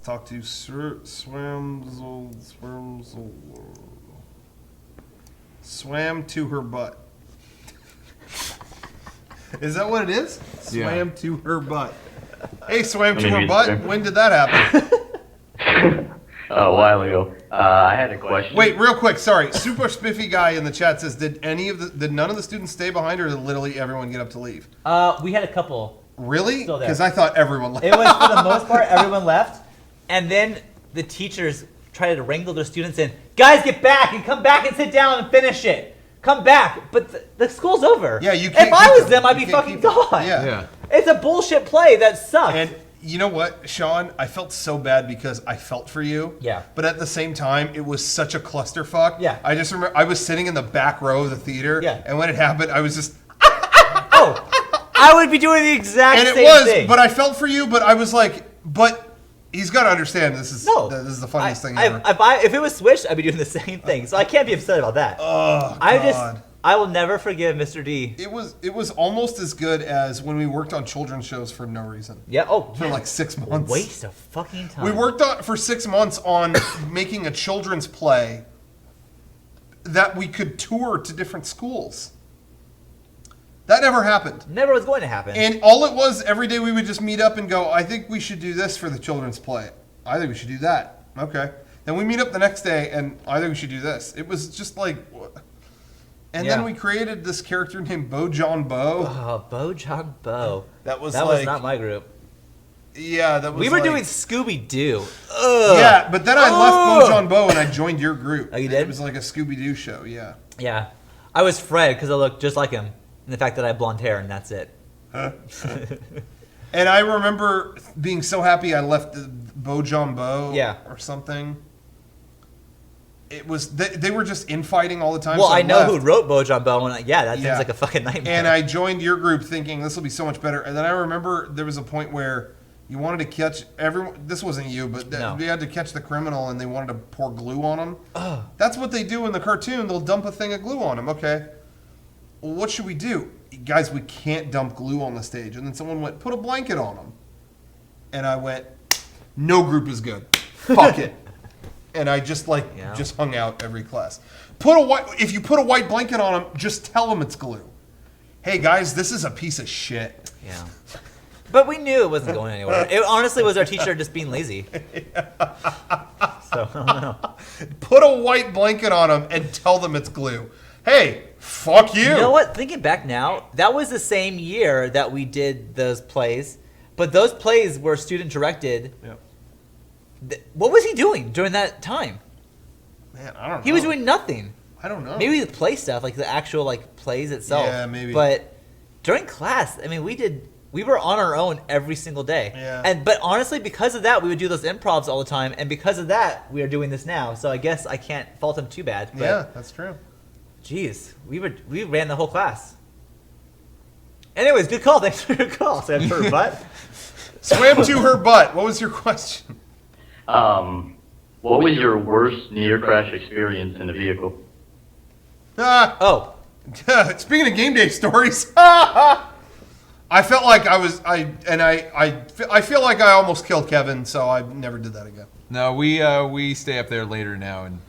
talk to Swam to her butt. Is that what it is? Yeah. Swam to her butt. Hey, swam to her butt. When did that happen? A while ago. I had a question. Wait, real quick. Sorry, super spiffy guy in the chat says, did none of the students stay behind, or did literally everyone get up to leave? We had a couple. Really? Still there. Because I thought everyone left. It was for the most part everyone left, and then the teachers tried to wrangle their students in. Guys, get back and come back and sit down and finish it. Come back, but the school's over. Yeah, you can't. If I was them, I'd be fucking gone. Yeah. It's a bullshit play that sucked. And you know what, Sean? I felt so bad because I felt for you. Yeah. But at the same time, it was such a clusterfuck. Yeah. I just remember I was sitting in the back row of the theater. Yeah. And when it happened, I was just. Oh, I would be doing the exact and it same was, thing. but I felt for you. But I was like, but he's got to understand this is the funniest thing ever. If it was switched, I'd be doing the same thing. So I can't be upset about that. Oh God. I will never forgive Mr. D. It was almost as good as when we worked on children's shows for no reason. Yeah. Oh, for like 6 months. Waste of fucking time. We worked on for 6 months on making a children's play that we could tour to different schools. That never happened. Never was going to happen. And all it was, every day we would just meet up and go, I think we should do this for the children's play. I think we should do that. Okay. Then we meet up the next day and I think we should do this. It was just like... And then we created this character named Bo John Bo. Oh, Bo John Bo. That was not my group. Yeah, that was. We were doing Scooby Doo. Yeah, but then I left Bo John Bo and I joined your group. Oh, you did? It was like a Scooby Doo show. Yeah. Yeah, I was Fred because I looked just like him, and the fact that I had blonde hair, and that's it. And I remember being so happy I left the Bo John Bo. Yeah. Or something. It was they were just infighting all the time. Well, so I know left. who wrote Bo John Bo, and that seems like a fucking nightmare. And I joined your group thinking this will be so much better. And then I remember there was a point where you wanted to catch everyone. This wasn't you, but we had to catch the criminal, and they wanted to pour glue on him. That's what they do in the cartoon. They'll dump a thing of glue on him. Okay. Well, what should we do, guys? We can't dump glue on the stage. And then someone went, put a blanket on him. And I went, no group is good. Fuck it. And I just just hung out every class. If you put a white blanket on them, just tell them it's glue. Hey guys, this is a piece of shit. Yeah. But we knew it wasn't going anywhere. It honestly was our teacher just being lazy. So, I don't know. Put a white blanket on them and tell them it's glue. Hey, fuck you. You know what? Thinking back now, that was the same year that we did those plays. But those plays were student directed. Yep. What was he doing during that time? Man, I don't know. He was doing nothing. I don't know. Maybe the play stuff, like the actual plays itself. Yeah, maybe. But during class, I mean, we were on our own every single day. Yeah. But honestly, because of that, we would do those improvs all the time, and because of that, we are doing this now. So I guess I can't fault him too bad. But yeah, that's true. Jeez, we ran the whole class. Anyways, good call. Thanks for your call. Swam to her butt. Swam to her butt. What was your question? What was your worst near crash experience in the vehicle? Speaking of game day stories, I felt like I feel like I almost killed Kevin, so I never did that again. No, we stay up there later now and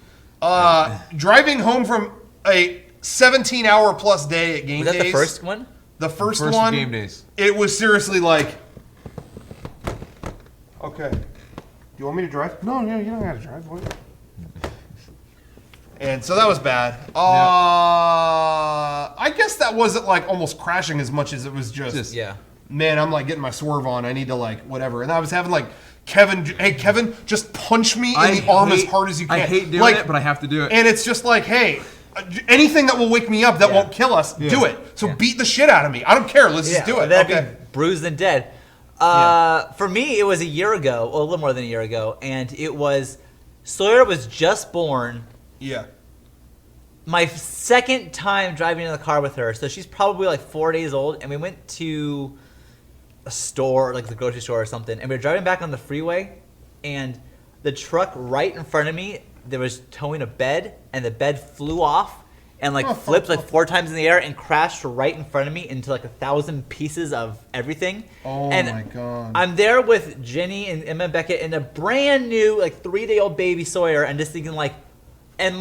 driving home from a 17-hour plus day at game days. Was that the first one? The first one. Game days. It was seriously like, okay. You want me to drive? No, you don't have to drive. What? And so that was bad. I guess that wasn't like almost crashing as much as it was just man, I'm like getting my swerve on. I need to whatever. And I was having Kevin, just punch me in the arm as hard as you can. I hate doing it, but I have to do it. And it's just like, hey, anything that will wake me up that won't kill us, do it. So beat the shit out of me. I don't care. Let's just do it. That'd be bruised and dead. For me, it was a year ago, a little more than a year ago, and it was Sawyer was just born. Yeah. My second time driving in the car with her, so she's probably 4 days old, and we went to a store, like the grocery store or something, and we were driving back on the freeway, and the truck right in front of me, there was towing a bed, and the bed flew off, and like flipped like 4 times in the air and crashed right in front of me into like 1,000 pieces of everything. Oh and my god! I'm there with Jenny and Emma and Beckett and a brand new like 3-day-old baby Sawyer, and just thinking like, and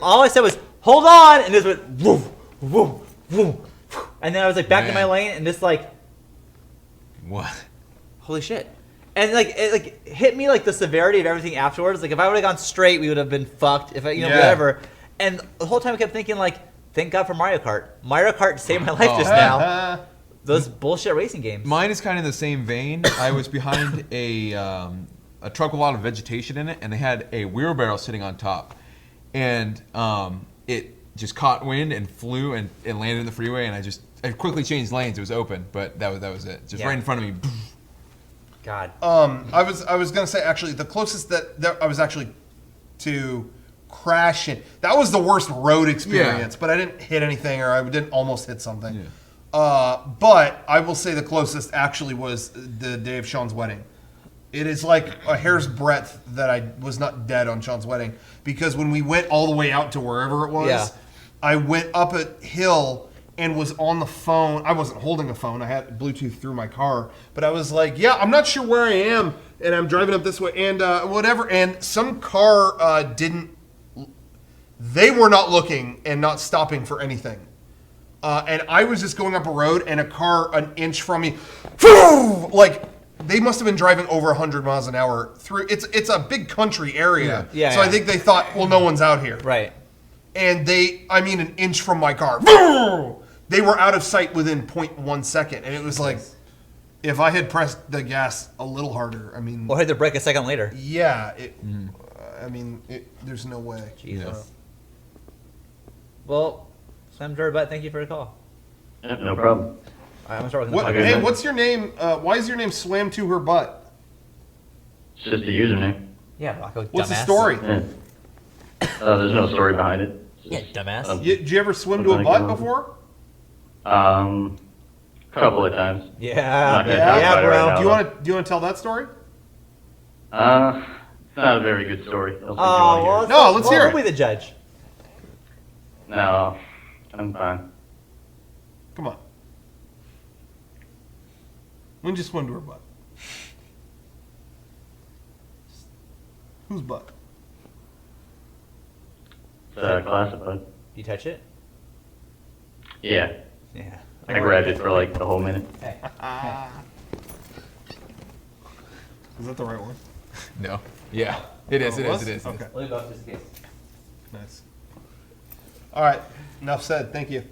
all I said was hold on, and just went woof woof woof, and then I was like back in my lane and just like, what? Holy shit. And like it like hit me like the severity of everything afterwards. Like if I would have gone straight, we would have been fucked. If I, whatever. And the whole time I kept thinking like, thank God for Mario Kart. Mario Kart saved my life just now. Those bullshit racing games. Mine is kind of the same vein. I was behind a truck with a lot of vegetation in it, and they had a wheelbarrow sitting on top, and it just caught wind and flew and landed in the freeway, and I quickly changed lanes. It was open, but that was it. Just right in front of me. God. I was gonna say actually the closest that I was actually to crashing. That was the worst road experience, but I didn't hit anything or I didn't almost hit something. Yeah. But I will say the closest actually was the day of Sean's wedding. It is like a hair's breadth that I was not dead on Sean's wedding, because when we went all the way out to wherever it was, I went up a hill and was on the phone. I wasn't holding a phone. I had Bluetooth through my car. But I was like, yeah, I'm not sure where I am. And I'm driving up this way and whatever. And some car didn't... They were not looking and not stopping for anything. And I was just going up a road and a car an inch from me... Like, they must have been driving over 100 miles an hour through... It's a big country area. So I think they thought, well, no one's out here. Right. And an inch from my car. They were out of sight within 0.1 second. And it was like, if I had pressed the gas a little harder, or hit the brake a second later. Yeah. There's no way. Jesus. Well, SwamToHerButt, thank you for the call. Yeah, no problem. All right, I'm going to start with the Hey, what's your name? Why is your name SwamToHerButt? It's just a username. Yeah, Rocco, What's the dumbass. story? Yeah. There's no story behind it. Yeah, dumbass. Did you ever swim to a butt before? Couple of times. Yeah, Yeah, bro. right Do you want to tell that story? It's not a very good story. I'll Oh, No, let's hear it. We'll be the judge. No, I'm fine. Come on. When did you swim to her butt? Whose butt? It's classified. You touch it? Yeah. Yeah. I grabbed it for like the whole minute. Hey. Is that the right one? No. Yeah. It is. It is. Okay. We'll go just in case. Nice. All right. Enough said. Thank you.